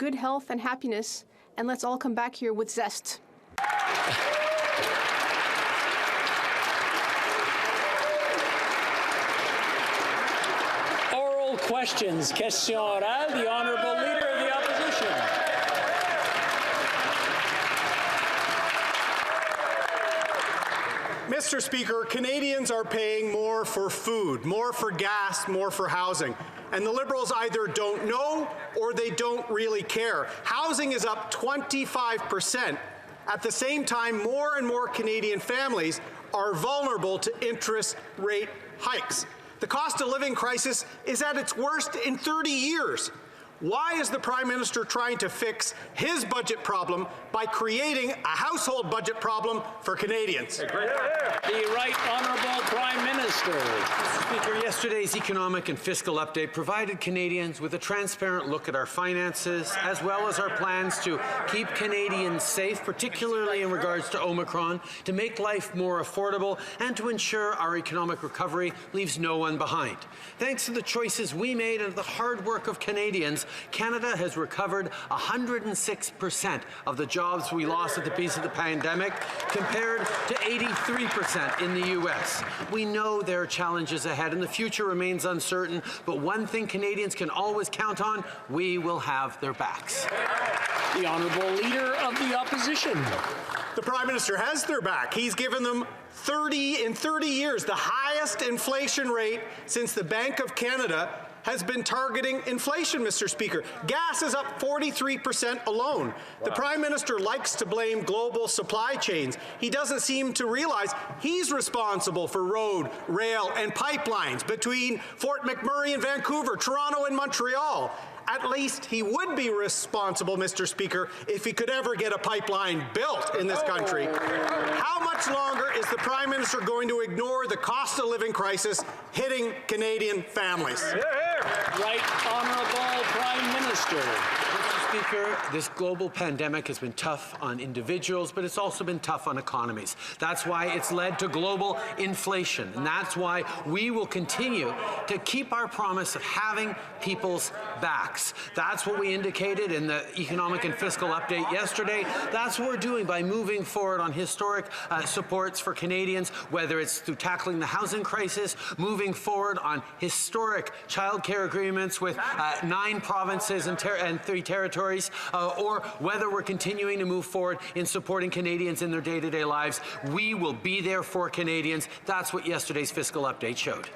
good health and happiness, and let's all come back here with zest. Oral questions. Question orale, the Honourable Leader of the Opposition. Mr. Speaker, Canadians are paying more for food, more for gas, more for housing. And the Liberals either don't know or they don't really care. Housing is up 25%. At the same time, more and more Canadian families are vulnerable to interest rate hikes. The cost of living crisis is at its worst in 30 years. Why is the Prime Minister trying to fix his budget problem by creating a household budget problem for Canadians? The Right Honourable Prime Minister. Mr. Speaker, yesterday's economic and fiscal update provided Canadians with a transparent look at our finances, as well as our plans to keep Canadians safe, particularly in regards to Omicron, to make life more affordable, and to ensure our economic recovery leaves no one behind. Thanks to the choices we made and the hard work of Canadians, Canada has recovered 106% of the jobs we lost at the peak of the pandemic, compared to 83% in the U.S. We know there are challenges ahead and the future remains uncertain, but one thing Canadians can always count on, we will have their backs. The Honourable Leader of the Opposition. The Prime Minister has their back. He's given them 30 years, the highest inflation rate since the Bank of Canada has been targeting inflation, Mr. Speaker. Gas is up 43% alone. Wow. The Prime Minister likes to blame global supply chains. He doesn't seem to realize he's responsible for road, rail, and pipelines between Fort McMurray and Vancouver, Toronto and Montreal. At least he would be responsible, Mr. Speaker, if he could ever get a pipeline built in this country. How much longer is the Prime Minister going to ignore the cost of living crisis hitting Canadian families? Right Honourable Prime Minister. Mr. Speaker, this global pandemic has been tough on individuals, but it's also been tough on economies. That's why it's led to global inflation, and that's why we will continue to keep our promise of having people's backs. That's what we indicated in the economic and fiscal update yesterday. That's what we're doing by moving forward on historic supports for Canadians, whether it's through tackling the housing crisis, moving forward on historic childcare agreements with 9 provinces and 3 territories, or whether we're continuing to move forward in supporting Canadians in their day-to-day lives. We will be there for Canadians. That's what yesterday's fiscal update showed.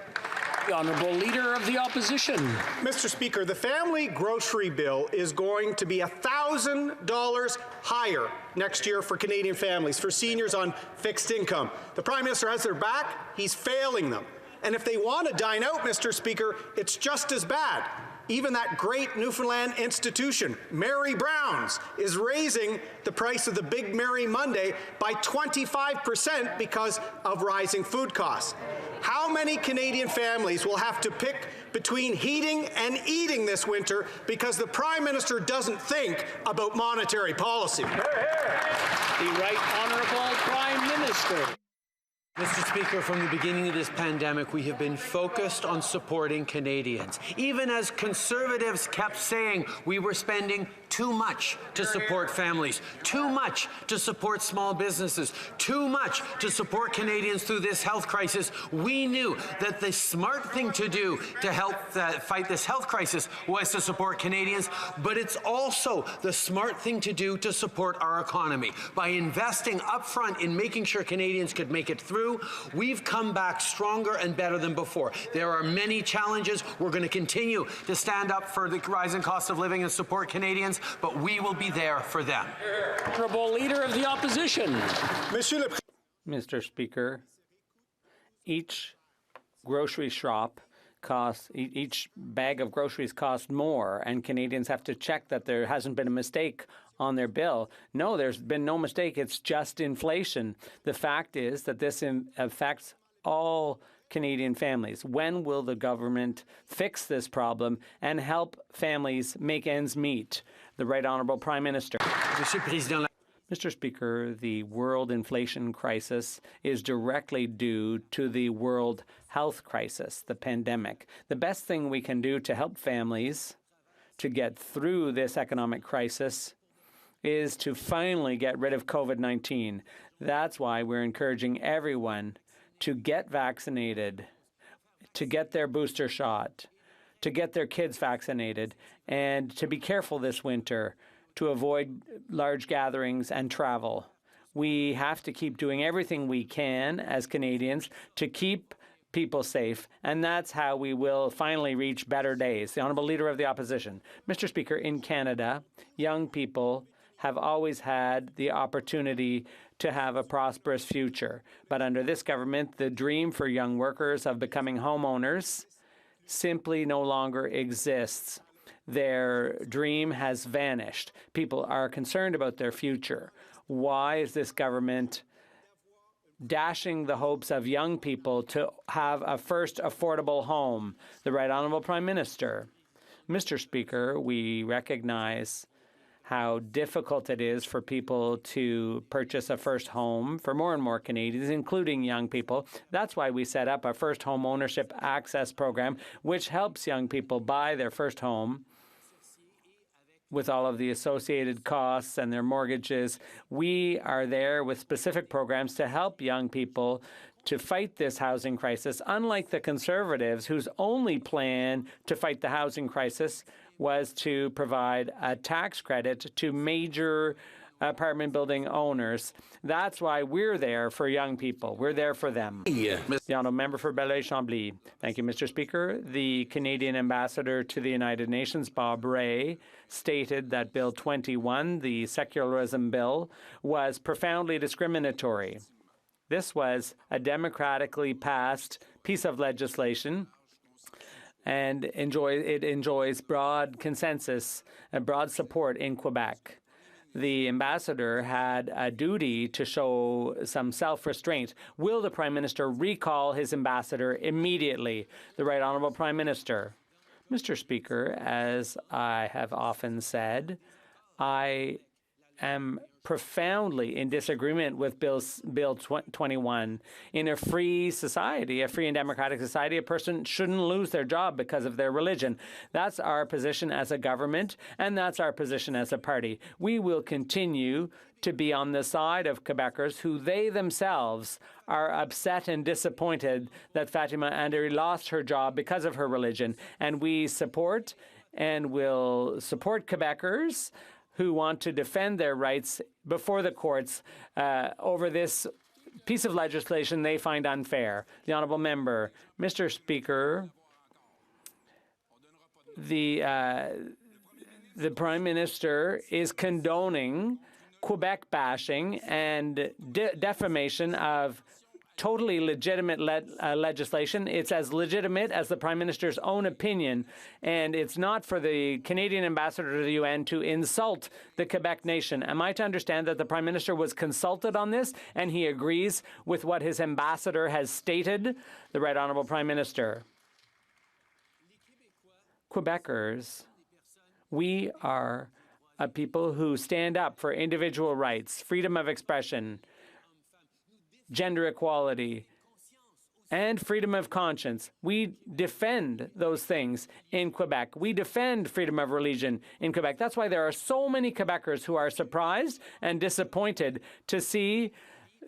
The Honourable Leader of the Opposition. Mr. Speaker, the family grocery bill is going to be $1,000 higher next year for Canadian families, for seniors on fixed income. The Prime Minister has their back. He's failing them. And if they want to dine out, Mr. Speaker, it's just as bad. Even that great Newfoundland institution, Mary Brown's, is raising the price of the Big Mary Monday by 25% because of rising food costs. How many Canadian families will have to pick between heating and eating this winter because the Prime Minister doesn't think about monetary policy? The Right Honourable Prime Minister. Mr. Speaker, from the beginning of this pandemic, we have been focused on supporting Canadians. Even as Conservatives kept saying we were spending too much to support families, too much to support small businesses, too much to support Canadians through this health crisis, we knew that the smart thing to do to help fight this health crisis was to support Canadians, but it's also the smart thing to do to support our economy. By investing upfront in making sure Canadians could make it through, we've come back stronger and better than before. There are many challenges. We're going to continue to stand up for the rising cost of living and support Canadians, but we will be there for them. Honourable Leader of the Opposition. Mr. Speaker, each grocery shop costs, each bag of groceries costs more, and Canadians have to check that there hasn't been a mistake on their bill. No, there's been no mistake. It's just inflation. The fact is that this affects all Canadian families. When will the government fix this problem and help families make ends meet? The Right Honourable Prime Minister. Mr. Speaker, the world inflation crisis is directly due to the world health crisis, the pandemic. The best thing we can do to help families to get through this economic crisis is to finally get rid of COVID-19. That's why we're encouraging everyone to get vaccinated, to get their booster shot, to get their kids vaccinated, and to be careful this winter to avoid large gatherings and travel. We have to keep doing everything we can as Canadians to keep people safe, and that's how we will finally reach better days. The Honourable Leader of the Opposition. Mr. Speaker, in Canada, young people have always had the opportunity to have a prosperous future. But under this government, the dream for young workers of becoming homeowners simply no longer exists. Their dream has vanished. People are concerned about their future. Why is this government dashing the hopes of young people to have a first affordable home? The Right Honourable Prime Minister. Mr. Speaker, we recognize how difficult it is for people to purchase a first home for more and more Canadians, including young people. That's why we set up a first home ownership access program, which helps young people buy their first home with all of the associated costs and their mortgages. We are there with specific programs to help young people to fight this housing crisis, unlike the Conservatives, whose only plan to fight the housing crisis was to provide a tax credit to major apartment building owners. That's why we're there for young people. We're there for them. The Honourable Member for Belleuil-Chambly. Thank you, Mr. Speaker. The Canadian Ambassador to the United Nations, Bob Rae, stated that Bill 21, the Secularism bill, was profoundly discriminatory. This was a democratically passed piece of legislation, and it enjoys broad consensus and broad support in Quebec. The ambassador had a duty to show some self-restraint. Will the Prime Minister recall his ambassador immediately? The Right Honourable Prime Minister. Mr. Speaker, as I have often said, I am profoundly in disagreement with Bill 21. In a free society, a free and democratic society, a person shouldn't lose their job because of their religion. That's our position as a government, and that's our position as a party. We will continue to be on the side of Quebecers who they themselves are upset and disappointed that Fatima Anderi lost her job because of her religion. And we support and will support Quebecers who want to defend their rights before the courts over this piece of legislation they find unfair. The Honourable Member. Mr. Speaker, the Prime Minister is condoning Quebec bashing and defamation of totally legitimate legislation. It's as legitimate as the Prime Minister's own opinion, and it's not for the Canadian ambassador to the UN to insult the Quebec nation. Am I to understand that the Prime Minister was consulted on this and he agrees with what his ambassador has stated? The Right Honourable Prime Minister. Quebecers, we are a people who stand up for individual rights, freedom of expression, gender equality, and freedom of conscience. We defend those things in Quebec. We defend freedom of religion in Quebec. That's why there are so many Quebecers who are surprised and disappointed to see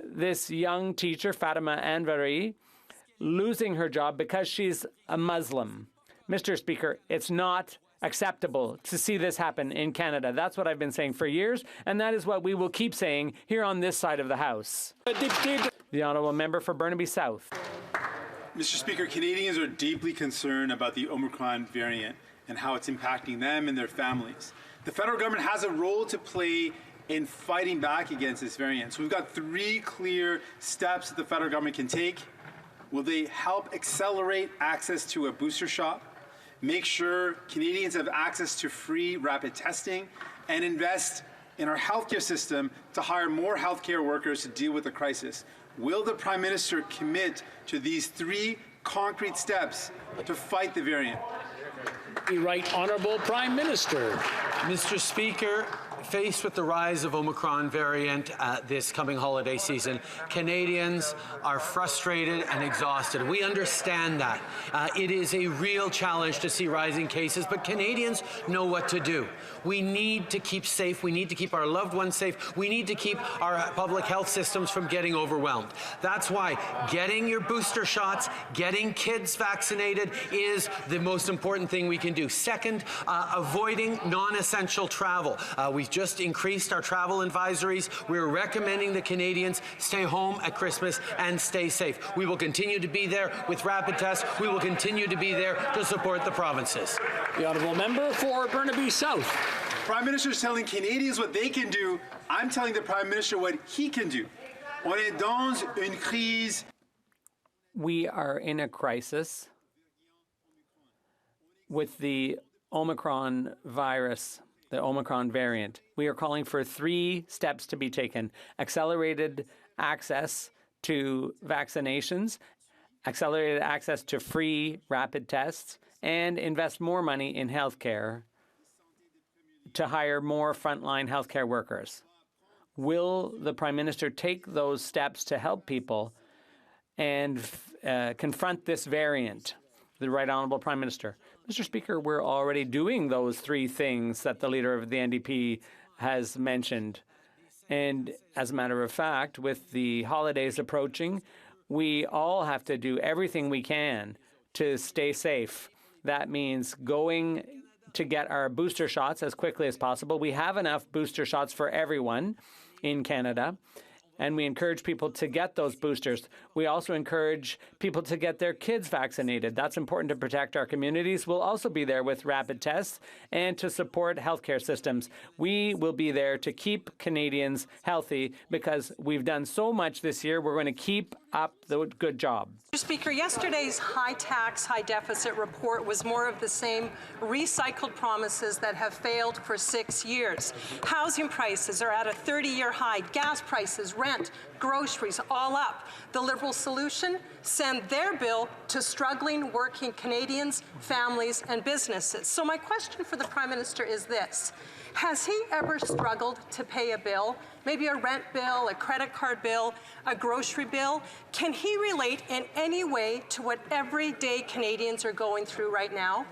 this young teacher, Fatima Anderi, losing her job because she's a Muslim. Mr. Speaker, it's not acceptable to see this happen in Canada. That's what I've been saying for years, and that is what we will keep saying here on this side of the House. The Honourable Member for Burnaby South. Mr. Speaker, Canadians are deeply concerned about the Omicron variant and how it's impacting them and their families. The federal government has a role to play in fighting back against this variant. So we've got 3 clear steps that the federal government can take. Will they help accelerate access to a booster shot, make sure Canadians have access to free rapid testing, and invest in our healthcare system to hire more healthcare workers to deal with the crisis? Will the Prime Minister commit to these 3 concrete steps to fight the variant? The Right Honourable Prime Minister. Mr. Speaker, faced with the rise of Omicron variant this coming holiday season, Canadians are frustrated and exhausted. We understand that. It is a real challenge to see rising cases, but Canadians know what to do. We need to keep safe. We need to keep our loved ones safe. We need to keep our public health systems from getting overwhelmed. That's why getting your booster shots, getting kids vaccinated is the most important thing we can do. Second, avoiding non-essential travel. We've just increased our travel advisories. We're recommending that Canadians stay home at Christmas and stay safe. We will continue to be there with rapid tests. We will continue to be there to support the provinces. The honourable member for Burnaby South. Prime Minister is telling Canadians what they can do. I'm telling the Prime Minister what he can do. On est dans une crise. We are in a crisis with the Omicron virus, the Omicron variant. We are calling for 3 steps to be taken: accelerated access to vaccinations, accelerated access to free rapid tests, and invest more money in healthcare to hire more frontline healthcare workers. Will the Prime Minister take those steps to help people and confront this variant? The Right Honourable Prime Minister. Mr. Speaker, we're already doing those 3 things that the Leader of the NDP has mentioned. And as a matter of fact, with the holidays approaching, we all have to do everything we can to stay safe. That means going to get our booster shots as quickly as possible. We have enough booster shots for everyone in Canada, and we encourage people to get those boosters. We also encourage people to get their kids vaccinated. That's important to protect our communities. We'll also be there with rapid tests and to support healthcare systems. We will be there to keep Canadians healthy because we've done so much this year. We're going to keep up the good job. Mr. Speaker, yesterday's high tax, high deficit report was more of the same recycled promises that have failed for 6 years. Housing prices are at a 30-year high. Gas prices, rent, groceries, all up. The Liberal solution? Send their bill to struggling working Canadians, families, and businesses. So my question for the Prime Minister is this. Has he ever struggled to pay a bill, maybe a rent bill, a credit card bill, a grocery bill? Can he relate in any way to what everyday Canadians are going through right now?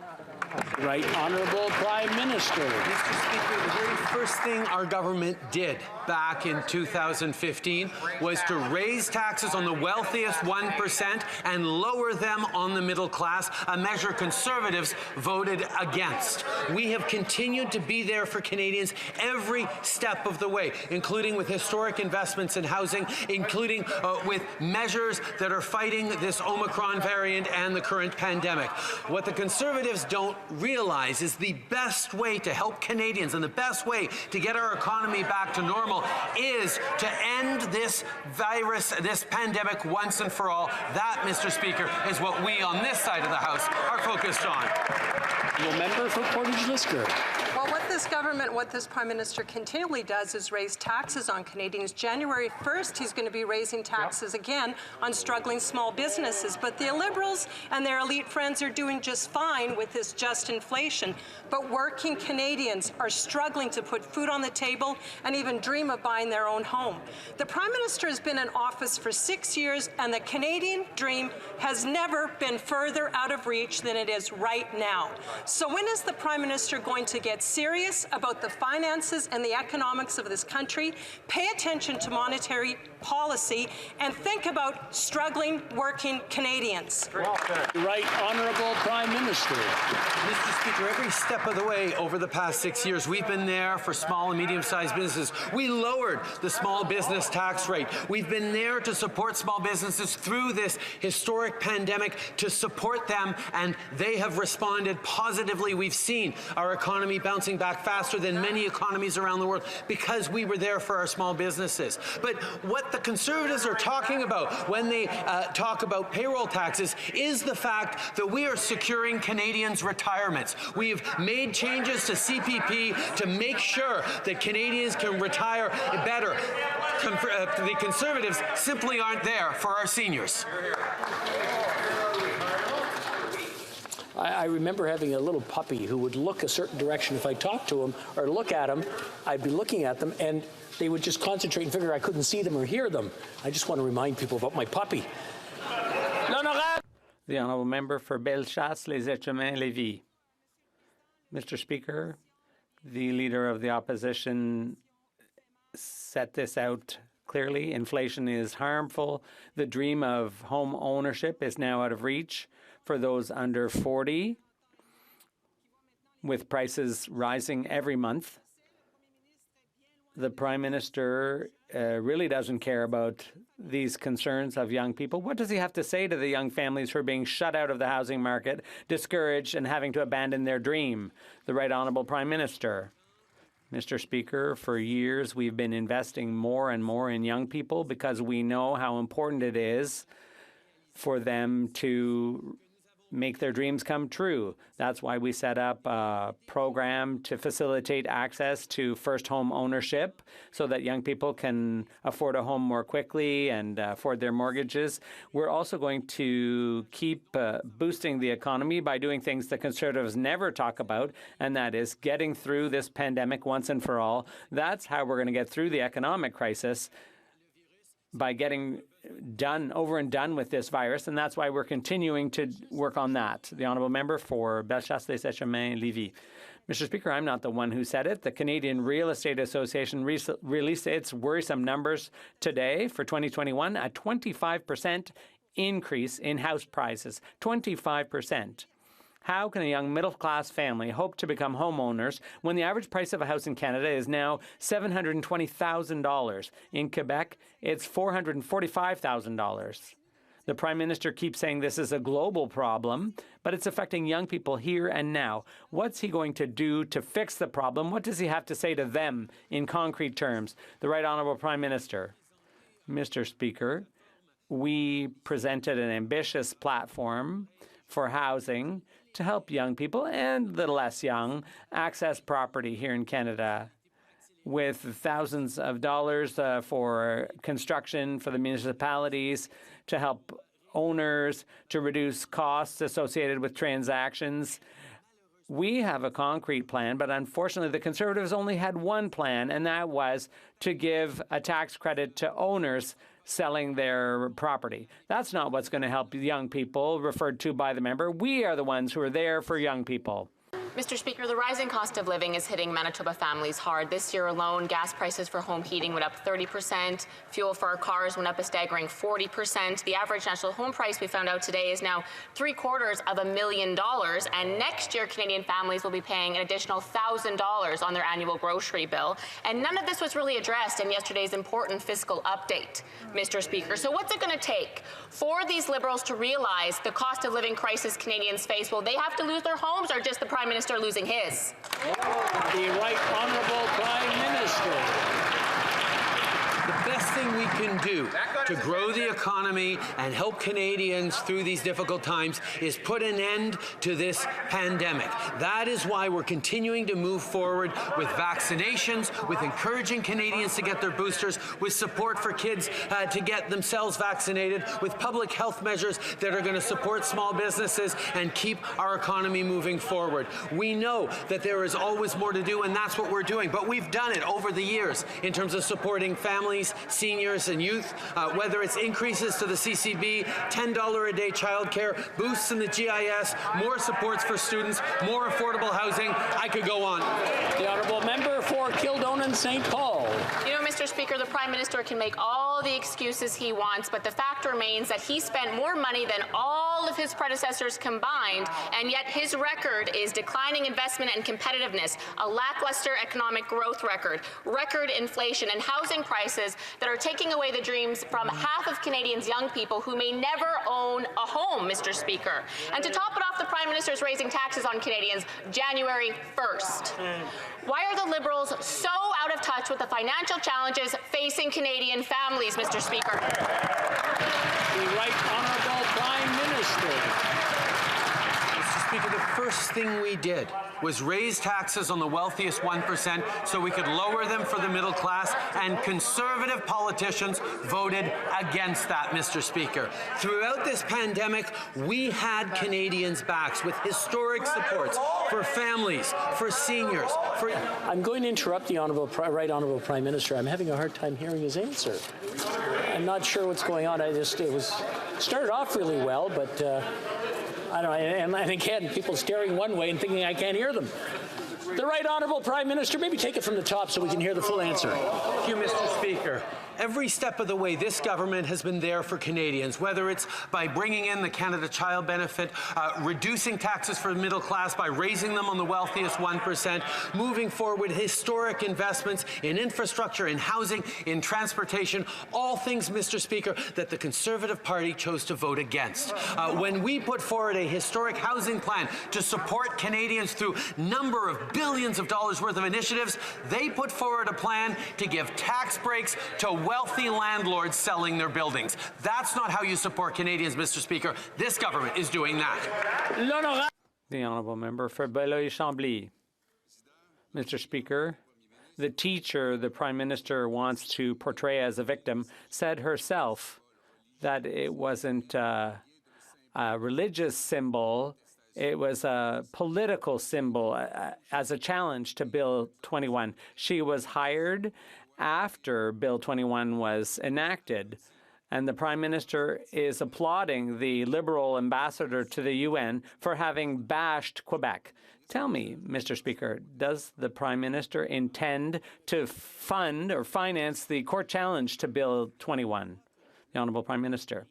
Right Honourable Prime Minister. Mr. Speaker, the very first thing our government did back in 2015 was to raise taxes on the wealthiest 1% and lower them on the middle class, a measure Conservatives voted against. We have continued to be there for Canadians every step of the way, including with historic investments in housing, including with measures that are fighting this Omicron variant and the current pandemic. What the Conservatives don't realize is the best way to help Canadians and the best way to get our economy back to normal is to end this virus, this pandemic once and for all. That, Mr. Speaker, is what we on this side of the House are focused on. The member for Portage-Lisker. Well, what this government, what this Prime Minister continually does is raise taxes on Canadians. January 1st, he's going to be raising taxes again on struggling small businesses. But the Liberals and their elite friends are doing just fine with this just inflation. But working Canadians are struggling to put food on the table and even dream of buying their own home. The Prime Minister has been in office for 6 years, and the Canadian dream has never been further out of reach than it is right now. So when is the Prime Minister going to get serious about the finances and the economics of this country, pay attention to monetary policy, and think about struggling working Canadians? Right Honourable Prime Minister. Mr. Speaker, every step of the way over the past 6 years, we've been there for small and medium-sized businesses. We lowered the small business tax rate. We've been there to support small businesses through this historic pandemic, to support them, and they have responded positively. We've seen our economy bouncing back faster than many economies around the world because we were there for our small businesses. But what the Conservatives are talking about when they talk about payroll taxes is the fact that we are securing Canadians' retirements. We've made changes to CPP to make sure that Canadians can retire better. The Conservatives simply aren't there for our seniors. I remember having a little puppy who would look a certain direction. If I talked to him or look at him, I'd be looking at them, and they would just concentrate and figure I couldn't see them or hear them. I just want to remind people about my puppy. The honourable member for Bellechasse, Les Etchemins, Lévis. Mr. Speaker, the Leader of the Opposition set this out clearly. Inflation is harmful. The dream of home ownership is now out of reach for those under 40, with prices rising every month. The Prime Minister really doesn't care about these concerns of young people. What does he have to say to the young families who are being shut out of the housing market, discouraged, and having to abandon their dream? The Right Honourable Prime Minister. Mr. Speaker, for years we've been investing more and more in young people because we know how important it is for them to make their dreams come true. That's why we set up a program to facilitate access to first home ownership so that young people can afford a home more quickly and afford their mortgages. We're also going to keep boosting the economy by doing things the Conservatives never talk about, and that is getting through this pandemic once and for all. That's how we're going to get through the economic crisis, by getting over and done with this virus, and that's why we're continuing to work on that. The honourable member for Bellechasse, Les Etchemins, Lévis. Mr. Speaker, I'm not the one who said it. The Canadian Real Estate Association released its worrisome numbers today for 2021, a 25% increase in house prices. 25%. How can a young middle-class family hope to become homeowners when the average price of a house in Canada is now $720,000? In Quebec, it's $445,000. The Prime Minister keeps saying this is a global problem, but it's affecting young people here and now. What's he going to do to fix the problem? What does he have to say to them in concrete terms? The Right Honourable Prime Minister. Mr. Speaker, we presented an ambitious platform for housing to help young people and the less young access property here in Canada, with thousands of dollars for construction for the municipalities, to help owners, to reduce costs associated with transactions. We have a concrete plan, but unfortunately the Conservatives only had one plan, and that was to give a tax credit to owners selling their property. That's not what's going to help young people referred to by the member. We are the ones who are there for young people. Mr. Speaker, the rising cost of living is hitting Manitoba families hard. This year alone, gas prices for home heating went up 30%. Fuel for our cars went up a staggering 40%. The average national home price, we found out today, is now $750,000. And next year, Canadian families will be paying an additional $1,000 on their annual grocery bill. And none of this was really addressed in yesterday's important fiscal update, Mr. Speaker. So what's it going to take for these Liberals to realize the cost of living crisis Canadians face? Will they have to lose their homes, or just the Prime Minister losing his? The Right Honourable Prime Minister. The best thing we can do to grow the economy and help Canadians through these difficult times is put an end to this pandemic. That is why we're continuing to move forward with vaccinations, with encouraging Canadians to get their boosters, with support for kids to get themselves vaccinated, with public health measures that are going to support small businesses and keep our economy moving forward. We know that there is always more to do, and that's what we're doing, but we've done it over the years in terms of supporting families, seniors, and youth, whether it's increases to the CCB, $10 a day childcare, boosts in the GIS, more supports for students, more affordable housing. I could go on. The honourable member for Kildonan St. Paul. You know, Mr. Speaker, the Prime Minister can make all the excuses he wants, but the fact remains that he spent more money than all of his predecessors combined, and yet his record is declining investment and competitiveness, a lackluster economic growth record, record inflation, and housing prices that are taking away the dreams from half of Canadians' young people who may never own a home, Mr. Speaker. And to top it off, the Prime Minister is raising taxes on Canadians January 1st. Why are the Liberals so out of touch with the financial challenges facing Canadian families, Mr. Speaker? The Right Honourable Prime Minister. Mr. Speaker, the first thing we did was raise taxes on the wealthiest 1% so we could lower them for the middle class, and Conservative politicians voted against that, Mr. Speaker. Throughout this pandemic, we had Canadians' backs with historic supports for families, for seniors, for... I'm going to interrupt the Right Honourable Prime Minister. I'm having a hard time hearing his answer. I'm not sure what's going on. It started off really well, but I don't know. And again, people staring one way and thinking I can't hear them. The Right Honourable Prime Minister, maybe take it from the top so we can hear the full answer. Thank you, Mr. Speaker. Every step of the way, this government has been there for Canadians, whether it's by bringing in the Canada Child Benefit, reducing taxes for the middle class by raising them on the wealthiest 1%, moving forward historic investments in infrastructure, in housing, in transportation, all things, Mr. Speaker, that the Conservative Party chose to vote against. When we put forward a historic housing plan to support Canadians through number of billions of dollars worth of initiatives, they put forward a plan to give tax breaks to wealthy landlords selling their buildings. That's not how you support Canadians, Mr. Speaker. This government is doing that. The Honourable Member for Beloeil-Chambly. Mr. Speaker, the teacher the Prime Minister wants to portray as a victim said herself that it wasn't a religious symbol, it was a political symbol as a challenge to Bill 21. She was hired after Bill 21 was enacted, and the Prime Minister is applauding the Liberal ambassador to the UN for having bashed Quebec. Tell me, Mr. Speaker, does the Prime Minister intend to fund or finance the court challenge to Bill 21? The Honourable Prime Minister.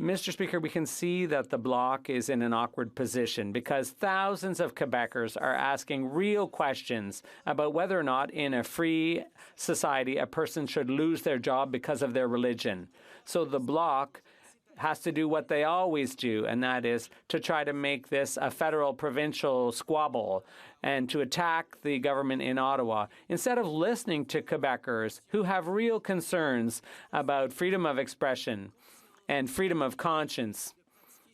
Mr. Speaker, we can see that the Bloc is in an awkward position because thousands of Quebecers are asking real questions about whether or not in a free society a person should lose their job because of their religion. So the Bloc has to do what they always do, and that is to try to make this a federal-provincial squabble and to attack the government in Ottawa, instead of listening to Quebecers who have real concerns about freedom of expression and freedom of conscience,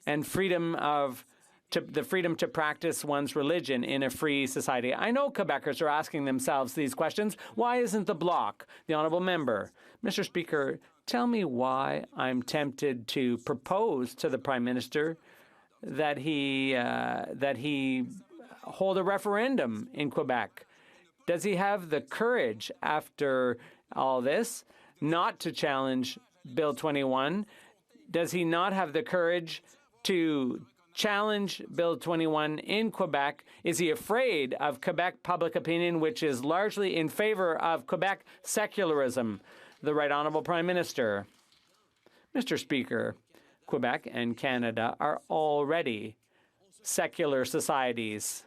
and the freedom to practice one's religion in a free society. I know Quebecers are asking themselves these questions. Why isn't the Bloc? The Honourable Member. Mr. Speaker, tell me why I'm tempted to propose to the Prime Minister that he hold a referendum in Quebec. Does he have the courage, after all this, not to challenge Bill 21? Does he not have the courage to challenge Bill 21 in Quebec? Is he afraid of Quebec public opinion, which is largely in favor of Quebec secularism? The Right Honourable Prime Minister. Mr. Speaker, Quebec and Canada are already secular societies.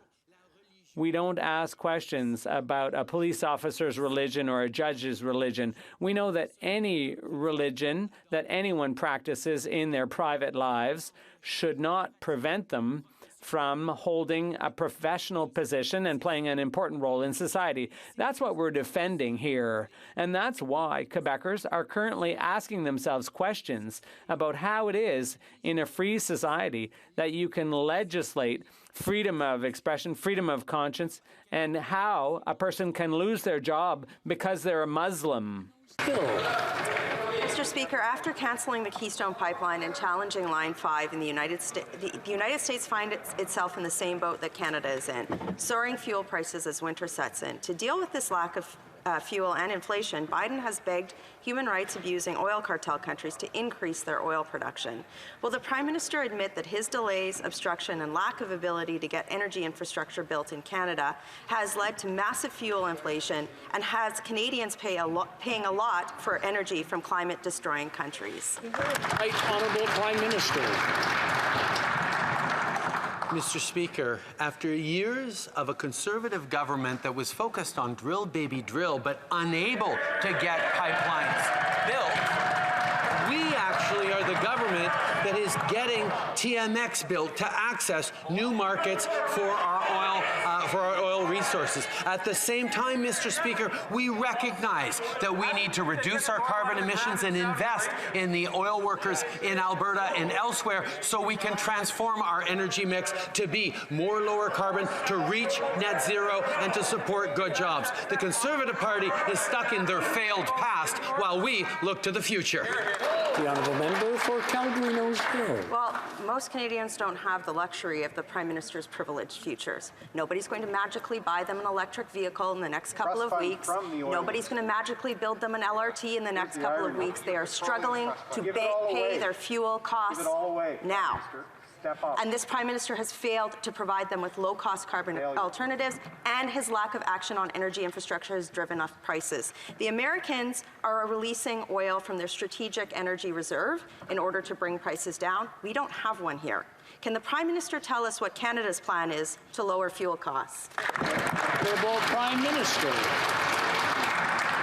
We don't ask questions about a police officer's religion or a judge's religion. We know that any religion that anyone practices in their private lives should not prevent them from holding a professional position and playing an important role in society. That's what we're defending here. And that's why Quebecers are currently asking themselves questions about how it is in a free society that you can legislate freedom of expression, freedom of conscience, and how a person can lose their job because they're a Muslim. Mr. Speaker, after canceling the Keystone Pipeline and challenging Line 5 in the United States finds itself in the same boat that Canada is in, soaring fuel prices as winter sets in. To deal with this lack of fuel and inflation, Biden has begged human rights-abusing oil cartel countries to increase their oil production. Will the Prime Minister admit that his delays, obstruction, and lack of ability to get energy infrastructure built in Canada has led to massive fuel inflation and has Canadians paying a lot for energy from climate-destroying countries? Right Honourable Prime Minister. Mr. Speaker, after years of a Conservative government that was focused on drill, baby, drill, but unable to get pipelines built, we actually are the government that is getting TMX built to access new markets for our oil for our oil resources. At the same time, Mr. Speaker, we recognize that we need to reduce our carbon emissions and invest in the oil workers in Alberta and elsewhere so we can transform our energy mix to be more lower carbon, to reach net zero, and to support good jobs. The Conservative Party is stuck in their failed past while we look to the future. The honourable member for Calgary Nose Hill. Well, most Canadians don't have the luxury of the Prime Minister's privileged futures. Nobody's going to magically buy them an electric vehicle in the next couple of weeks. Nobody's going to magically build them an LRT in the next couple of weeks. They are struggling to pay their fuel costs now. And this Prime Minister has failed to provide them with low-cost carbon alternatives, and his lack of action on energy infrastructure has driven up prices. The Americans are releasing oil from their strategic energy reserve in order to bring prices down. We don't have one here. Can the Prime Minister tell us what Canada's plan is to lower fuel costs? Honourable Prime Minister.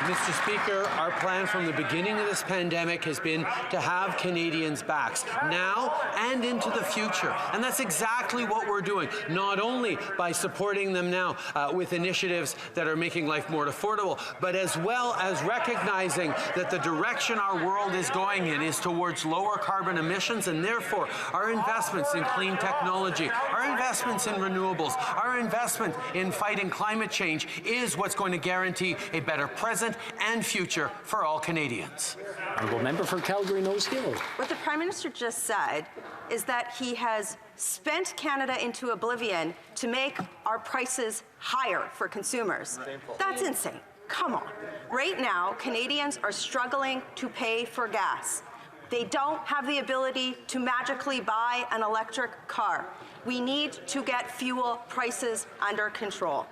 Mr. Speaker, our plan from the beginning of this pandemic has been to have Canadians' backs now and into the future. And that's exactly what we're doing, not only by supporting them now with initiatives that are making life more affordable, but as well as recognizing that the direction our world is going in is towards lower carbon emissions, and therefore our investments in clean technology, our investments in renewables, our investment in fighting climate change is what's going to guarantee a better present and future for all Canadians. Honourable member for Calgary Nose Hill. What the Prime Minister just said is that he has spent Canada into oblivion to make our prices higher for consumers. That's insane. Come on. Right now, Canadians are struggling to pay for gas. They don't have the ability to magically buy an electric car. We need to get fuel prices under control.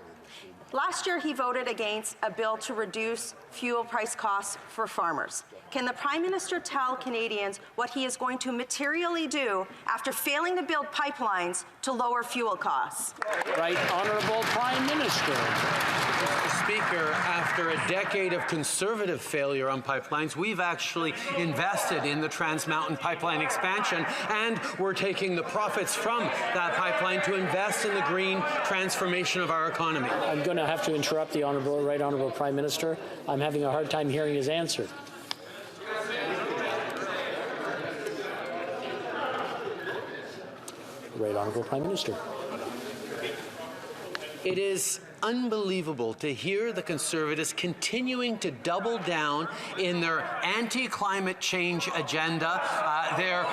Last year, he voted against a bill to reduce fuel price costs for farmers. Can the Prime Minister tell Canadians what he is going to materially do after failing to build pipelines to lower fuel costs? Right Honourable Prime Minister. Mr. Speaker, after a decade of Conservative failure on pipelines, we've actually invested in the Trans Mountain pipeline expansion, and we're taking the profits from that pipeline to invest in the green transformation of our economy. I'm going to have to interrupt the Right Honourable Prime Minister. I'm having a hard time hearing his answer. Right Honourable Prime Minister. It is unbelievable to hear the Conservatives continuing to double down in their anti-climate change agenda, their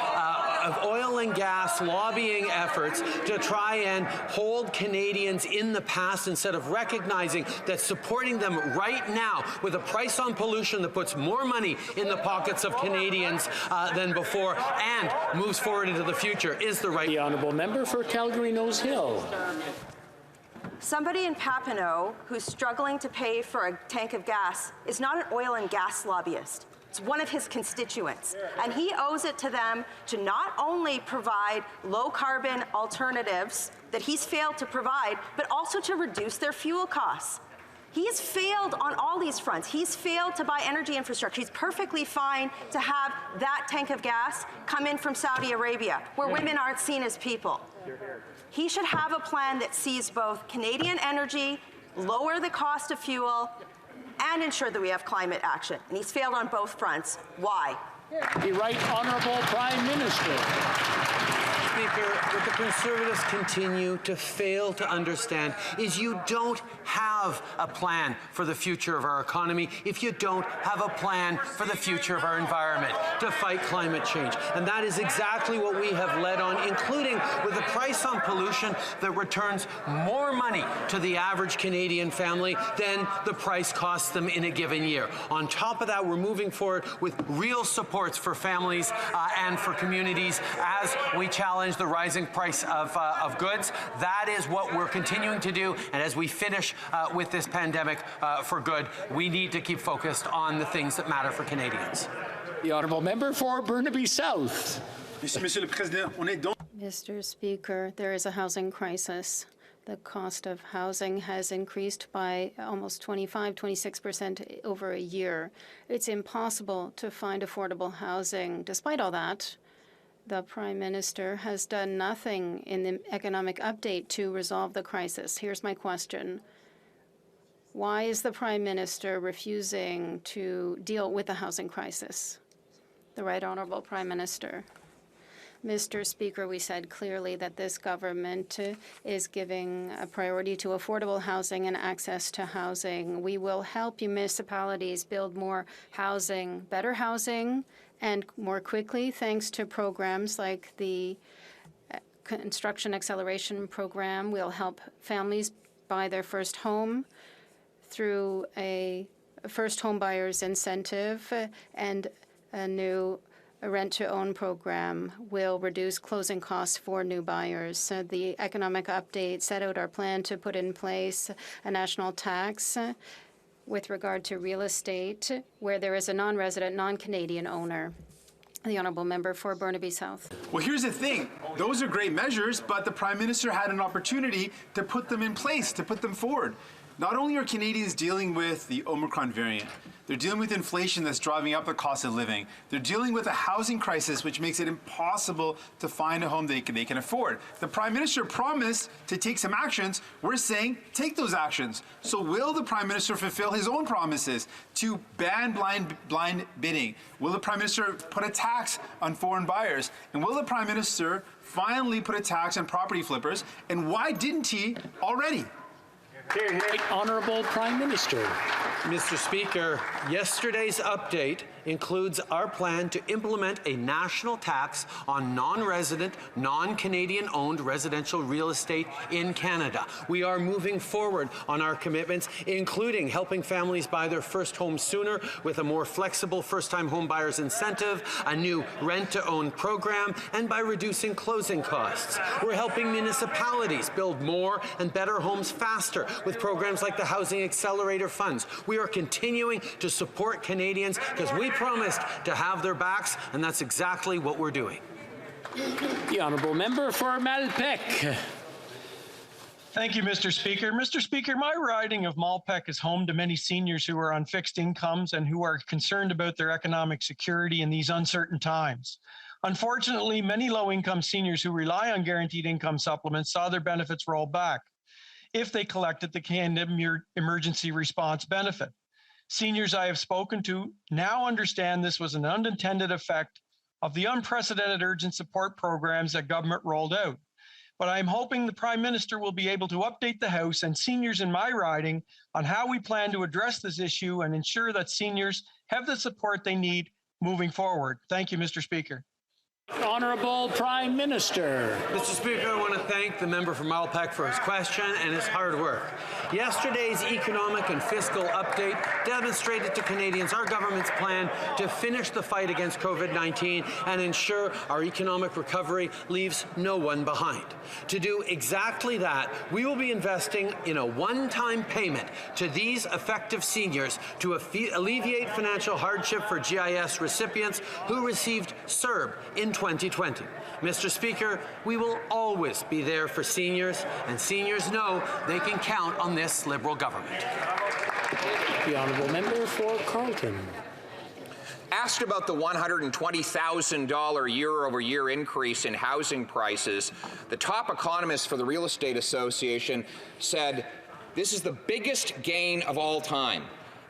oil and gas lobbying efforts to try and hold Canadians in the past instead of recognizing that supporting them right now with a price on pollution that puts more money in the pockets of Canadians than before and moves forward into the future is the right. The honourable member for Calgary Nose Hill. Somebody in Papineau who's struggling to pay for a tank of gas is not an oil and gas lobbyist. It's one of his constituents. And he owes it to them to not only provide low-carbon alternatives that he's failed to provide, but also to reduce their fuel costs. He's failed on all these fronts. He's failed to buy energy infrastructure. He's perfectly fine to have that tank of gas come in from Saudi Arabia, where women aren't seen as people. He should have a plan that sees both Canadian energy, lower the cost of fuel, and ensure that we have climate action. And he's failed on both fronts. Why? The Right Honourable Prime Minister. Speaker, what the Conservatives continue to fail to understand is you don't have a plan for the future of our economy if you don't have a plan for the future of our environment to fight climate change. And that is exactly what we have led on, including with a price on pollution that returns more money to the average Canadian family than the price costs them in a given year. On top of that, we're moving forward with real supports for families and for communities as we challenge the rising price of goods. That is what we're continuing to do. And as we finish with this pandemic for good, we need to keep focused on the things that matter for Canadians. The honourable member for Burnaby South. Mr. Speaker, there is a housing crisis. The cost of housing has increased by almost 26% over a year. It's impossible to find affordable housing. Despite all that, The Prime Minister has done nothing in the economic update to resolve the crisis. Here's my question. Why is the Prime Minister refusing to deal with the housing crisis? The Right Honourable Prime Minister. Mr. Speaker, we said clearly that this government is giving a priority to affordable housing and access to housing. We will help municipalities build more housing, better housing, and more quickly, thanks to programs like the Construction Acceleration Program. We'll help families buy their first home through a first home buyer's incentive, and a new rent-to-own program will reduce closing costs for new buyers. The economic update set out our plan to put in place a national tax with regard to real estate where there is a non-resident, non-Canadian owner. The Honourable Member for Burnaby South. Well, here's the thing. Those are great measures, but the Prime Minister had an opportunity to put them in place, to put them forward. Not only are Canadians dealing with the Omicron variant, they're dealing with inflation that's driving up the cost of living. They're dealing with a housing crisis which makes it impossible to find a home they can afford. The Prime Minister promised to take some actions. We're saying take those actions. So will the Prime Minister fulfill his own promises to ban blind bidding? Will the Prime Minister put a tax on foreign buyers? And will the Prime Minister finally put a tax on property flippers? And why didn't he already? Right Honourable Prime Minister. Mr. Speaker, yesterday's update includes our plan to implement a national tax on non-resident, non-Canadian owned residential real estate in Canada. We are moving forward on our commitments, including helping families buy their first home sooner with a more flexible first-time home buyers incentive, a new rent-to-own program, and by reducing closing costs. We're helping municipalities build more and better homes faster with programs like the Housing Accelerator Funds. We are continuing to support Canadians because we promised to have their backs, and that's exactly what we're doing. The Honourable Member for Malpeque. Thank you, Mr. Speaker. Mr. Speaker, my riding of Malpeque is home to many seniors who are on fixed incomes and who are concerned about their economic security in these uncertain times. Unfortunately, many low-income seniors who rely on guaranteed income supplements saw their benefits roll back if they collected the Canada Emergency Response Benefit. Seniors I have spoken to now understand this was an unintended effect of the unprecedented urgent support programs that government rolled out. But I'm hoping the Prime Minister will be able to update the House and seniors in my riding on how we plan to address this issue and ensure that seniors have the support they need moving forward. Thank you, Mr. Speaker. Honourable Prime Minister. Mr. Speaker, I want to thank the member from Malpeque for his question and his hard work. Yesterday's economic and fiscal update demonstrated to Canadians our government's plan to finish the fight against COVID-19 and ensure our economic recovery leaves no one behind. To do exactly that, we will be investing in a one-time payment to these affected seniors to alleviate financial hardship for GIS recipients who received CERB in 2020. Mr. Speaker, we will always be there for seniors, and seniors know they can count on this Liberal government. The Honourable Member for Carleton. Asked about the $120,000 year-over-year increase in housing prices, the top economist for the Real Estate Association said, "This is the biggest gain of all time.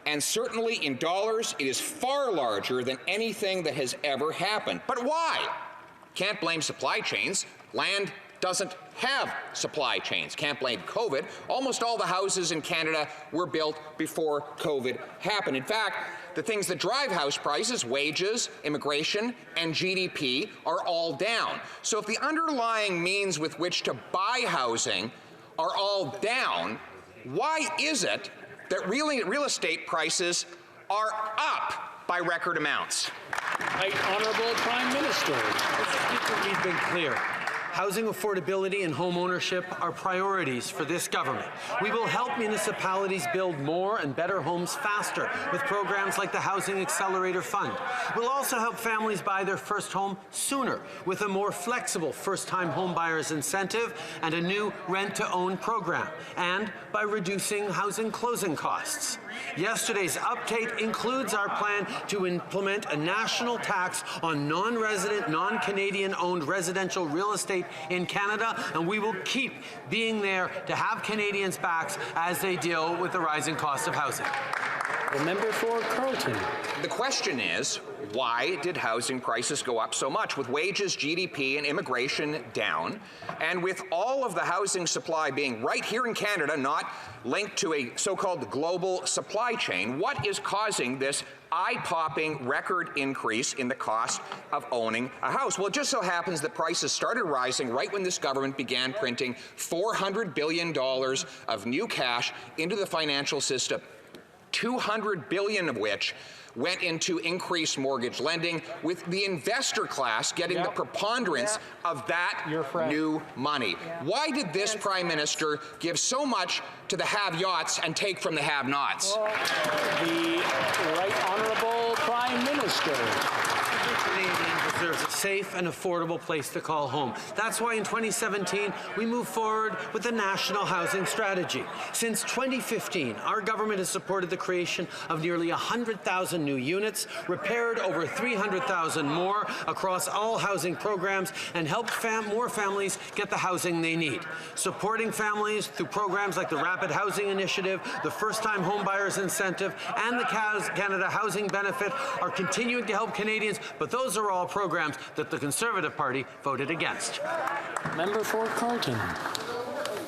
And certainly in dollars, it is far larger than anything that has ever happened. But why? Can't blame supply chains. Land doesn't have supply chains. Can't blame COVID. Almost all the houses in Canada were built before COVID happened. In fact, the things that drive house prices, wages, immigration, and GDP, are all down. So if the underlying means with which to buy housing are all down, why is it that real estate prices are up by record amounts? Right Honourable Prime Minister. Mr. Speaker, we've been clear. Housing affordability and home ownership are priorities for this government. We will help municipalities build more and better homes faster with programs like the Housing Accelerator Fund. We'll also help families buy their first home sooner with a more flexible first-time home buyers incentive and a new rent-to-own program, and by reducing housing closing costs. Yesterday's update includes our plan to implement a national tax on non-resident, non-Canadian owned residential real estate in Canada, and we will keep being there to have Canadians' backs as they deal with the rising cost of housing. The member for Carleton. The question is, why did housing prices go up so much with wages, GDP, and immigration down, and with all of the housing supply being right here in Canada, not linked to a so-called global supply chain? What is causing this eye-popping record increase in the cost of owning a house? Well, it just so happens that prices started rising right when this government began printing $400 billion of new cash into the financial system, $200 billion of which went into increased mortgage lending, with the investor class getting the preponderance of that new money. Why did this Prime Minister give so much to the have-yachts and take from the have-nots? Well, the Right Honourable Prime Minister. Canadians deserve a safe and affordable place to call home. That's why in 2017, we moved forward with the National Housing Strategy. Since 2015, our government has supported the creation of nearly 100,000 new units, repaired over 300,000 more across all housing programs, and helped more families get the housing they need. Supporting families through programs like the Rapid Housing Initiative, the First-Time Homebuyers Incentive, and the Canada Housing Benefit are continuing to help Canadians, but those are all programs that the Conservative Party voted against. Member for Carleton.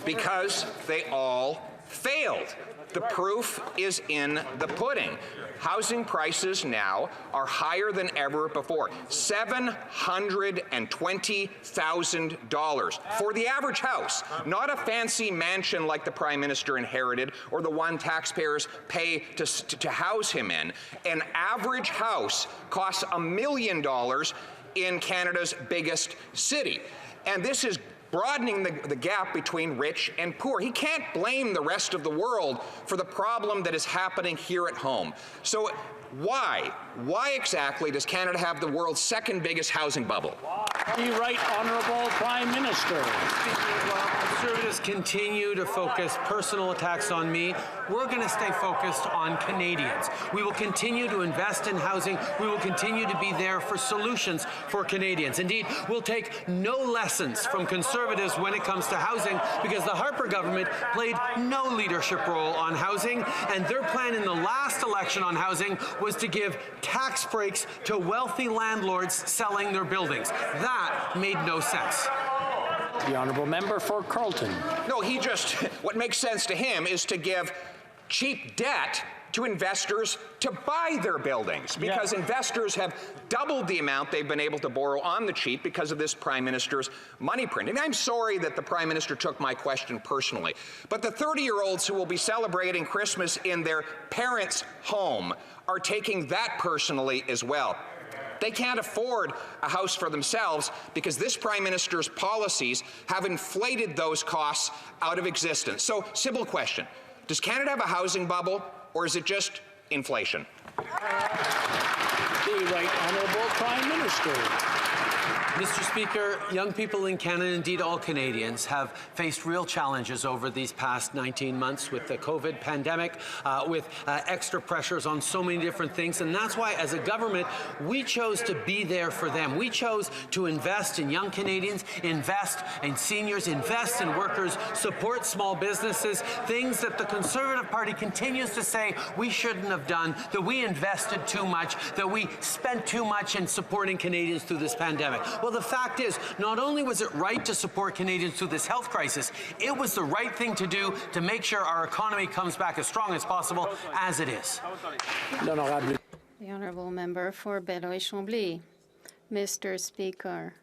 Because they all failed. The proof is in the pudding. Housing prices now are higher than ever before. $720,000 for the average house, not a fancy mansion like the Prime Minister inherited or the one taxpayers pay to house him in. An average house costs $1 million in Canada's biggest city. And this is broadening the gap between rich and poor. He can't blame the rest of the world for the problem that is happening here at home. So why exactly does Canada have the world's second biggest housing bubble? The Right Honourable Prime Minister. While Conservatives continue to focus personal attacks on me, we're going to stay focused on Canadians. We will continue to invest in housing. We will continue to be there for solutions for Canadians. Indeed, we'll take no lessons from Conservatives when it comes to housing, because the Harper government played no leadership role on housing, and their plan in the last election on housing was to give tax breaks to wealthy landlords selling their buildings. That made no sense. The Honourable Member for Carleton. No, what makes sense to him is to give cheap debt to investors to buy their buildings, because investors have doubled the amount they've been able to borrow on the cheap because of this Prime Minister's money printing. I'm sorry that the Prime Minister took my question personally, but the 30-year-olds who will be celebrating Christmas in their parents' home are taking that personally as well. They can't afford a house for themselves because this Prime Minister's policies have inflated those costs out of existence. So, simple question. Does Canada have a housing bubble, or is it just inflation? The Right Honourable Prime Minister. Mr. Speaker, young people in Canada, indeed all Canadians, have faced real challenges over these past 19 months with the COVID pandemic, with extra pressures on so many different things. And that's why, as a government, we chose to be there for them. We chose to invest in young Canadians, invest in seniors, invest in workers, support small businesses, things that the Conservative Party continues to say we shouldn't have done, that we invested too much, that we spent too much in supporting Canadians through this pandemic. Well, the fact is, not only was it right to support Canadians through this health crisis, it was the right thing to do to make sure our economy comes back as strong as possible, as it is. The Honourable Member for Beloit-Chambly. Mr. Speaker,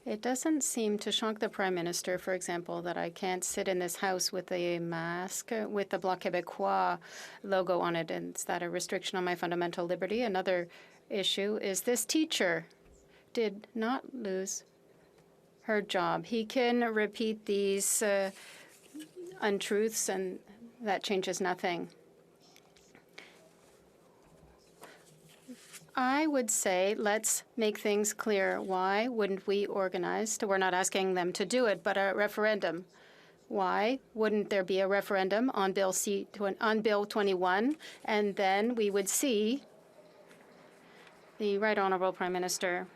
it doesn't seem to shock the Prime Minister, for example, that I can't sit in this House with a mask with the Bloc Québécois logo on it. And is that a restriction on my fundamental liberty? Another issue is this teacher did not lose her job. He can repeat these untruths, and that changes nothing. I would say let's make things clear. Why wouldn't we organize, we're not asking them to do it, but a referendum Why wouldn't there be a referendum on Bill 21, and then we would see the Right Honourable Prime Minister.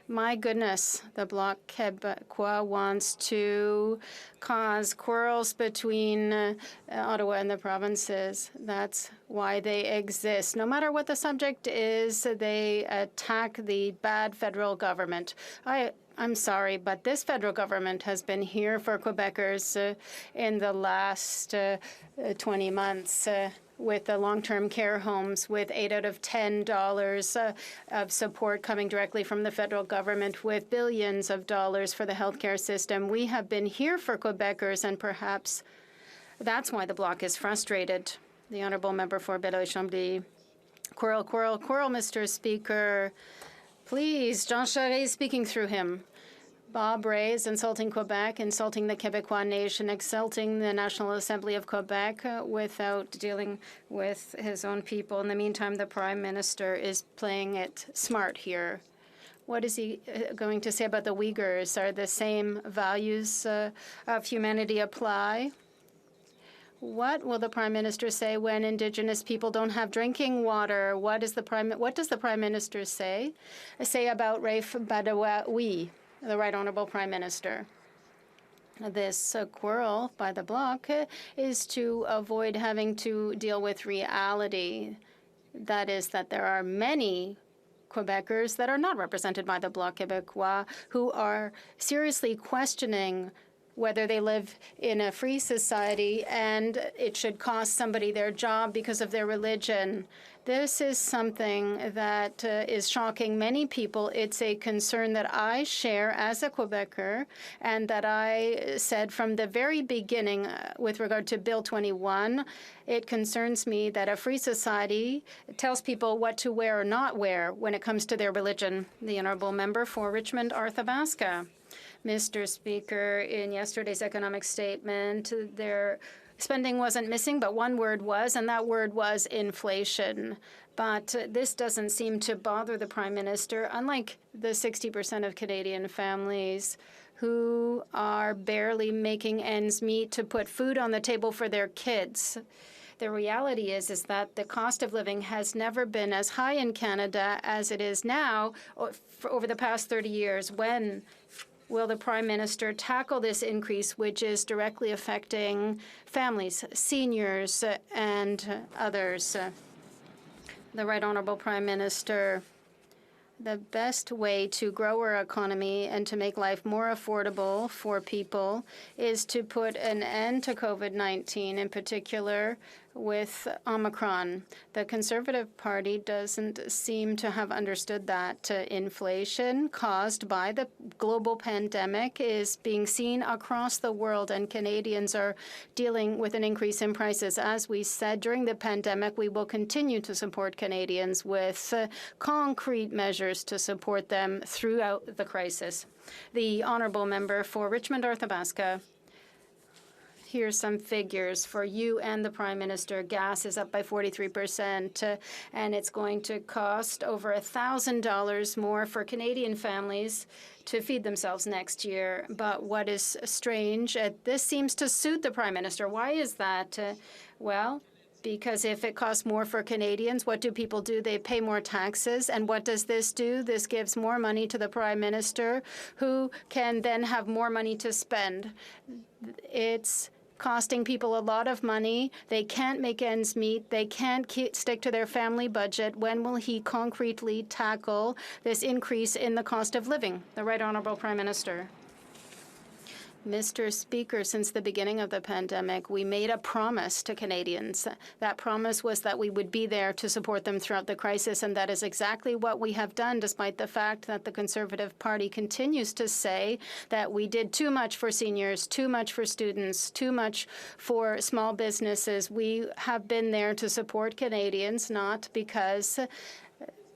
My goodness, the Bloc Québécois wants to cause quarrels between Ottawa and the provinces. That's why they exist. No matter what the subject is, they attack the bad federal government. I'm sorry, but this federal government has been here for Quebecers in the last 20 months. With the long-term care homes, with $8 out of $10 of support coming directly from the federal government, with billions of dollars for the healthcare system. We have been here for Quebecers, and perhaps that's why the Bloc is frustrated. The Honourable Member for Belleuil-Chambly. Quarrel, quarrel, quarrel, Mr. Speaker. Please, Jean Charest is speaking through him. Bob Rae is insulting Quebec, insulting the Quebecois nation, insulting the National Assembly of Quebec without dealing with his own people. In the meantime, the Prime Minister is playing it smart here. What is he going to say about the Uyghurs? Are the same values of humanity apply? What will the Prime Minister say when Indigenous people don't have drinking water? What does the Prime Minister say about Raif Badawi? The Right Honourable Prime Minister. This quarrel by the Bloc is to avoid having to deal with reality. That is that there are many Quebecers that are not represented by the Bloc Québécois who are seriously questioning whether they live in a free society and it should cost somebody their job because of their religion. This is something that is shocking many people. It's a concern that I share as a Quebecer and that I said from the very beginning with regard to Bill 21. It concerns me that a free society tells people what to wear or not wear when it comes to their religion. The Honourable Member for Richmond-Arthabaska. Mr. Speaker, in yesterday's economic statement, their spending wasn't missing, but one word was, and that word was inflation. But this doesn't seem to bother the Prime Minister, unlike the 60% of Canadian families who are barely making ends meet to put food on the table for their kids. The reality is that the cost of living has never been as high in Canada as it is now over the past 30 years. When will the Prime Minister tackle this increase, which is directly affecting families, seniors, and others? The Right Honourable Prime Minister. The best way to grow our economy and to make life more affordable for people is to put an end to COVID-19, in particular with Omicron. The Conservative Party doesn't seem to have understood that inflation caused by the global pandemic is being seen across the world, and Canadians are dealing with an increase in prices. As we said, during the pandemic, we will continue to support Canadians with concrete measures to support them throughout the crisis. The Honourable Member for Richmond-Arthabaska. Here's some figures for you and the Prime Minister. Gas is up by 43%, and it's going to cost over $1,000 more for Canadian families to feed themselves next year. But what is strange, this seems to suit the Prime Minister. Why is that? Well, because if it costs more for Canadians, what do people do? They pay more taxes. And what does this do? This gives more money to the Prime Minister, who can then have more money to spend. It's costing people a lot of money. They can't make ends meet. They can't stick to their family budget. When will he concretely tackle this increase in the cost of living? The Right Honourable Prime Minister. Mr. Speaker, since the beginning of the pandemic, we made a promise to Canadians. That promise was that we would be there to support them throughout the crisis, and that is exactly what we have done, despite the fact that the Conservative Party continues to say that we did too much for seniors, too much for students, too much for small businesses. We have been there to support Canadians, not because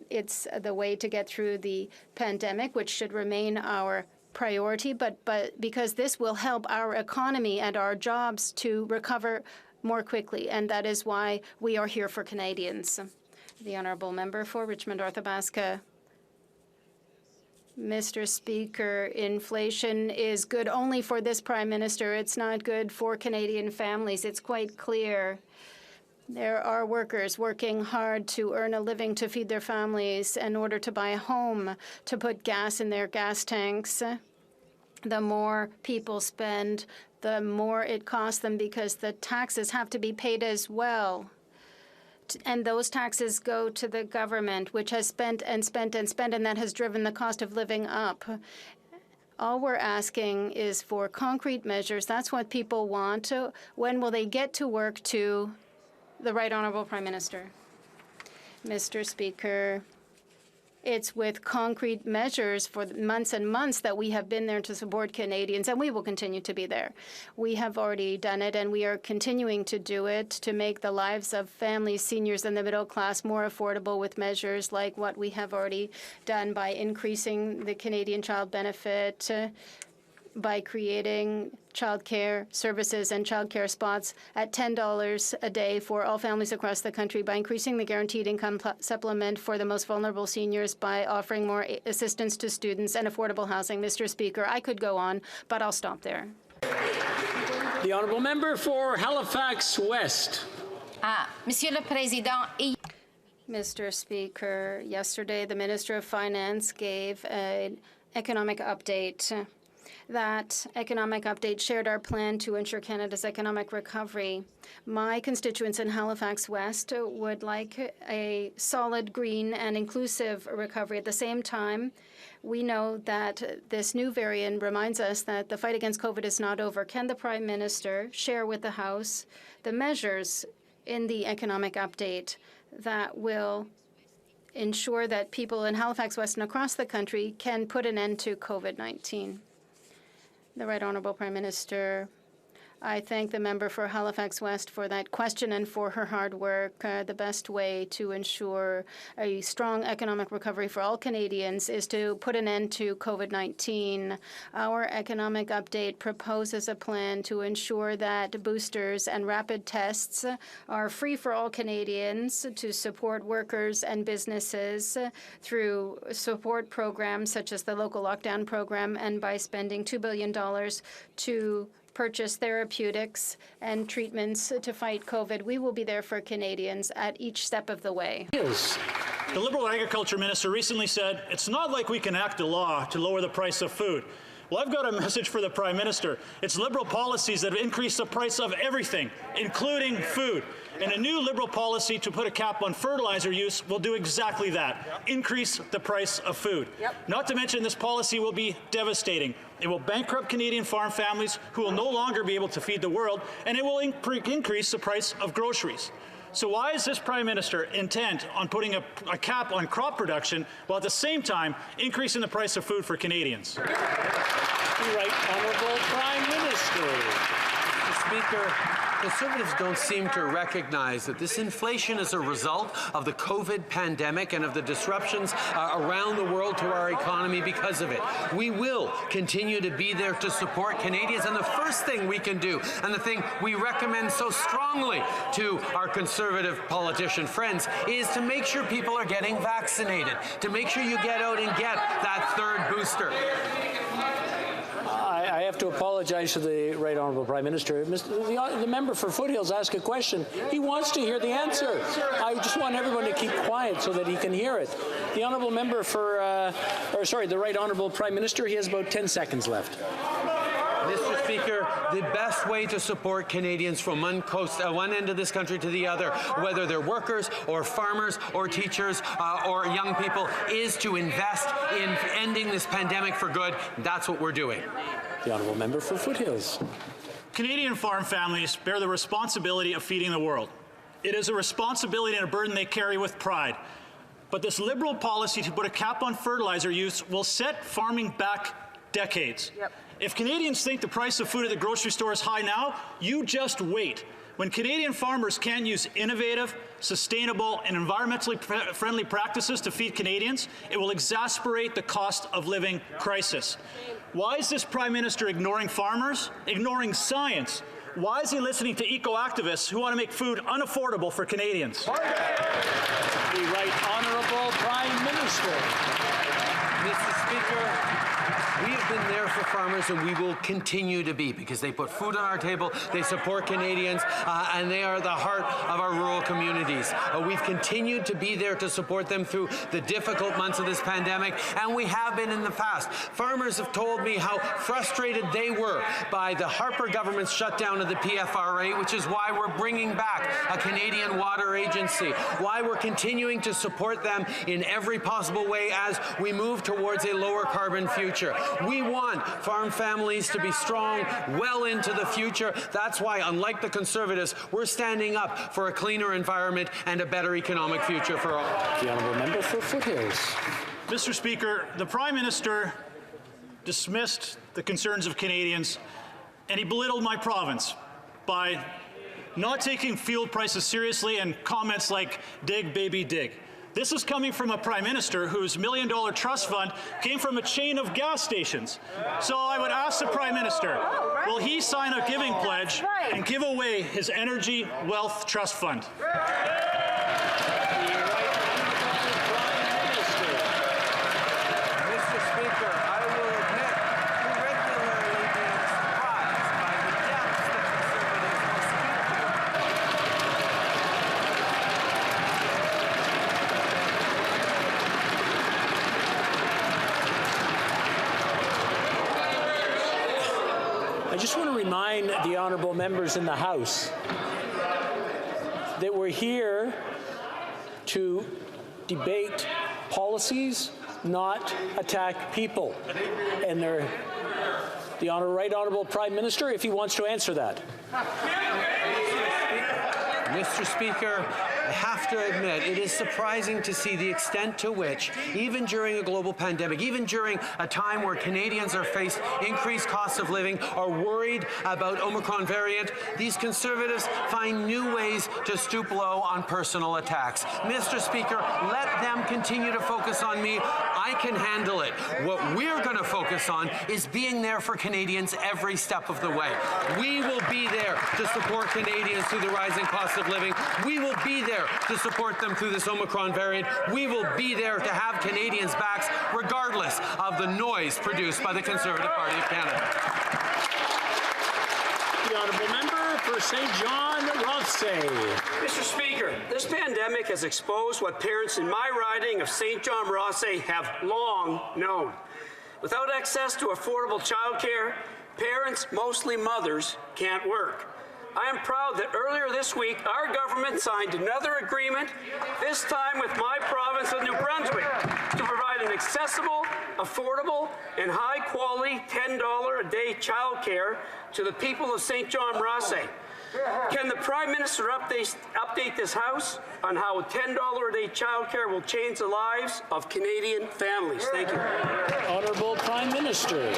it's the way to get through the pandemic, which should remain our priority, but because this will help our economy and our jobs to recover more quickly, and that is why we are here for Canadians. The Honourable Member for Richmond-Arthabaska. Mr. Speaker, inflation is good only for this Prime Minister. It's not good for Canadian families. It's quite clear. There are workers working hard to earn a living to feed their families in order to buy a home, to put gas in their gas tanks. The more people spend, the more it costs them because the taxes have to be paid as well. And those taxes go to the government, which has spent and spent and spent, and that has driven the cost of living up. All we're asking is for concrete measures. That's what people want. When will they get to work? To the Right Honourable Prime Minister. Mr. Speaker, it's with concrete measures for months and months that we have been there to support Canadians, and we will continue to be there. We have already done it, and we are continuing to do it to make the lives of families, seniors, and the middle class more affordable with measures like what we have already done by increasing the Canadian Child Benefit, by creating childcare services and childcare spots at $10 a day for all families across the country, by increasing the guaranteed income supplement for the most vulnerable seniors, by offering more assistance to students and affordable housing. Mr. Speaker, I could go on, but I'll stop there. The honourable member for Halifax West. Monsieur le Président, Mr. Speaker, yesterday the Minister of Finance gave an economic update. That economic update shared our plan to ensure Canada's economic recovery. My constituents in Halifax West would like a solid, green, and inclusive recovery. At the same time, we know that this new variant reminds us that the fight against COVID is not over. Can the Prime Minister share with the House the measures in the economic update that will ensure that people in Halifax West and across the country can put an end to COVID-19? The Right Honourable Prime Minister, I thank the member for Halifax West for that question and for her hard work. The best way to ensure a strong economic recovery for all Canadians is to put an end to COVID-19. Our economic update proposes a plan to ensure that boosters and rapid tests are free for all Canadians, to support workers and businesses through support programs such as the local lockdown program, and by spending $2 billion to purchase therapeutics and treatments to fight COVID. We will be there for Canadians at each step of the way. The Liberal Agriculture Minister recently said, it's not like we can act a law to lower the price of food. Well, I've got a message for the Prime Minister. It's Liberal policies that have increased the price of everything, including food. And a new Liberal policy to put a cap on fertilizer use will do exactly that, increase the price of food. Not to mention, this policy will be devastating. It will bankrupt Canadian farm families who will no longer be able to feed the world, and it will increase the price of groceries. So why is this Prime Minister intent on putting a cap on crop production while at the same time increasing the price of food for Canadians? The Right Honourable Prime Minister. Mr. Speaker, Conservatives don't seem to recognize that this inflation is a result of the COVID pandemic and of the disruptions around the world to our economy because of it. We will continue to be there to support Canadians, and the first thing we can do, and the thing we recommend so strongly to our Conservative politician friends, is to make sure people are getting vaccinated, to make sure you get out and get that third booster. I have to apologize to the Right Honourable Prime Minister. The member for Foothills asked a question. He wants to hear the answer. I just want everyone to keep quiet so that he can hear it. The Honourable Member for, the Right Honourable Prime Minister, he has about 10 seconds left. Mr. Speaker, the best way to support Canadians from one end of this country to the other, whether they're workers or farmers or teachers or young people, is to invest in ending this pandemic for good. That's what we're doing. The Honourable Member for Foothills. Canadian farm families bear the responsibility of feeding the world. It is a responsibility and a burden they carry with pride. But this Liberal policy to put a cap on fertilizer use will set farming back decades. If Canadians think the price of food at the grocery store is high now, you just wait. When Canadian farmers can't use innovative, sustainable, and environmentally friendly practices to feed Canadians, it will exacerbate the cost of living crisis. Why is this Prime Minister ignoring farmers, ignoring science? Why is he listening to eco-activists who want to make food unaffordable for Canadians? The Right Honourable Prime Minister. Mr. Speaker, we have been there for farmers and we will continue to be because they put food on our table, they support Canadians, and they are the heart of our rural communities. We've continued to be there to support them through the difficult months of this pandemic, and we have been in the past. Farmers have told me how frustrated they were by the Harper government's shutdown of the PFRA, which is why we're bringing back a Canadian water agency, why we're continuing to support them in every possible way as we move towards a lower carbon future. We want farm families to be strong well into the future. That's why, unlike the Conservatives, we're standing up for a cleaner environment and a better economic future for all. The honourable member for Foothills. Mr. Speaker, the Prime Minister dismissed the concerns of Canadians, and he belittled my province by not taking fuel prices seriously and comments like, dig, baby, dig. This is coming from a Prime Minister whose $1 million trust fund came from a chain of gas stations. So I would ask the Prime Minister, will he sign a giving pledge and give away his Energy Wealth Trust Fund? I just want to remind the honourable members in the House that we're here to debate policies, not attack people. And the Right Honourable Prime Minister, if he wants to answer that. Mr. Speaker, I have to admit, it is surprising to see the extent to which, even during a global pandemic, even during a time where Canadians are faced increased costs of living, are worried about Omicron variant, these Conservatives find new ways to stoop low on personal attacks. Mr. Speaker, let them continue to focus on me. I can handle it. What we're going to focus on is being there for Canadians every step of the way. We will be there to support Canadians through the rising cost of living. We will be there to support them through this Omicron variant. We will be there to have Canadians' backs regardless of the noise produced by the Conservative Party of Canada. The honourable member for St. John Rothsay. Mr. Speaker, this pandemic has exposed what parents in my riding of St. John Rothsay have long known. Without access to affordable childcare, parents, mostly mothers, can't work. I am proud that earlier this week, our government signed another agreement, this time with my province of New Brunswick, to provide an accessible, affordable, and high-quality $10 a day childcare to the people of St. John Rothsay. Can the Prime Minister update this House on how a $10 a day childcare will change the lives of Canadian families? Thank you. Honourable Prime Minister.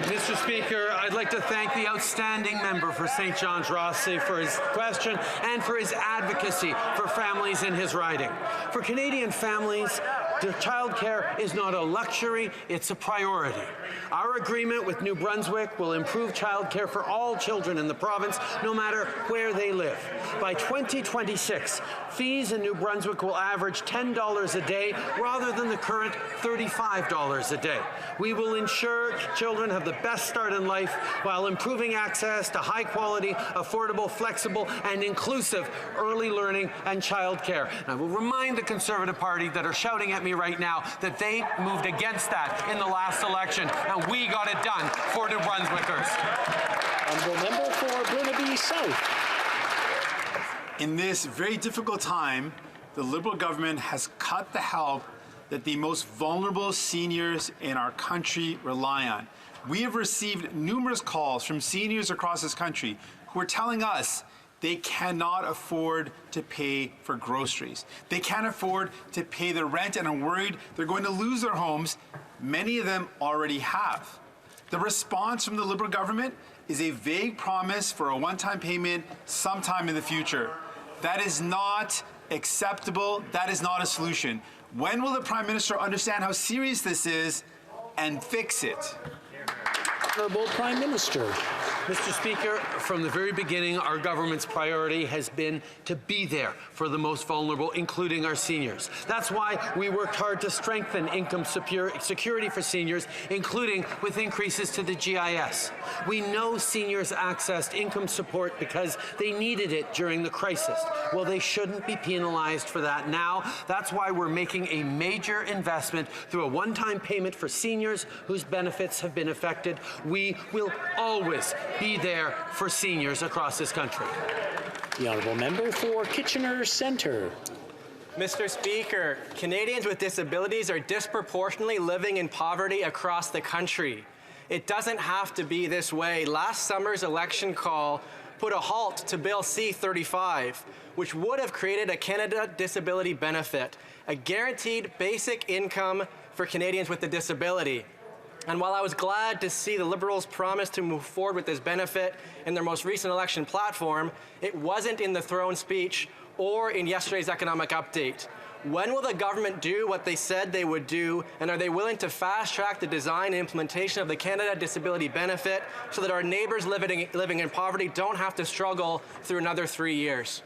Mr. Speaker, I'd like to thank the outstanding member for St. John's Rothsay for his question and for his advocacy for families in his riding. For Canadian families, childcare is not a luxury, it's a priority. Our agreement with New Brunswick will improve childcare for all children in the province, no matter where they live. By 2026, fees in New Brunswick will average $10 a day rather than the current $35 a day. We will ensure children have the best start in life while improving access to high-quality, affordable, flexible, and inclusive early learning and childcare. I will remind the Conservative Party that are shouting at me right now that they moved against that in the last election, and we got it done for New Brunswickers. Honourable member for Burnaby South. In this very difficult time, the Liberal government has cut the help that the most vulnerable seniors in our country rely on. We have received numerous calls from seniors across this country who are telling us they cannot afford to pay for groceries. They can't afford to pay the rent and are worried they're going to lose their homes. Many of them already have. The response from the Liberal government is a vague promise for a one-time payment sometime in the future. That is not acceptable. That is not a solution. When will the Prime Minister understand how serious this is and fix it? Honourable Prime Minister. Mr. Speaker, from the very beginning, our government's priority has been to be there for the most vulnerable, including our seniors. That's why we worked hard to strengthen income security for seniors, including with increases to the GIS. We know seniors accessed income support because they needed it during the crisis. Well, they shouldn't be penalized for that now. That's why we're making a major investment through a one-time payment for seniors whose benefits have been affected. We will always be there for seniors across this country. The honourable member for Kitchener Centre. Mr. Speaker, Canadians with disabilities are disproportionately living in poverty across the country. It doesn't have to be this way. Last summer's election call put a halt to Bill C-35, which would have created a Canada Disability Benefit, a guaranteed basic income for Canadians with a disability. And while I was glad to see the Liberals promise to move forward with this benefit in their most recent election platform, it wasn't in the throne speech or in yesterday's economic update. When will the government do what they said they would do, and are they willing to fast-track the design and implementation of the Canada Disability Benefit so that our neighbours living in poverty don't have to struggle through another 3 years?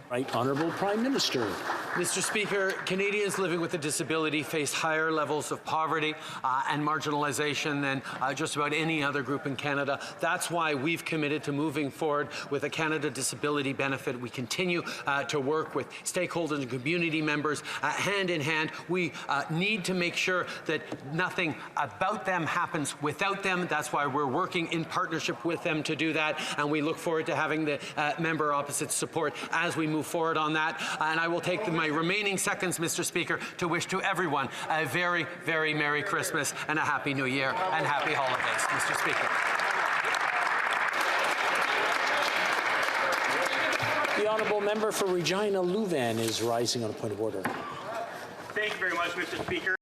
Right Honourable Prime Minister. Mr. Speaker, Canadians living with a disability face higher levels of poverty and marginalization than just about any other group in Canada. That's why we've committed to moving forward with a Canada Disability Benefit. We continue to work with stakeholders and community members hand in hand. We need to make sure that nothing about them happens without them. That's why we're working in partnership with them to do that, and we look forward to having the member opposite's support as we move forward on that. And I will take my remaining seconds, Mr. Speaker, to wish to everyone a very, very Merry Christmas and a Happy New Year and Happy Holidays, Mr. Speaker. The honourable member for Regina Louvain is rising on a point of order. Thank you very much, Mr. Speaker.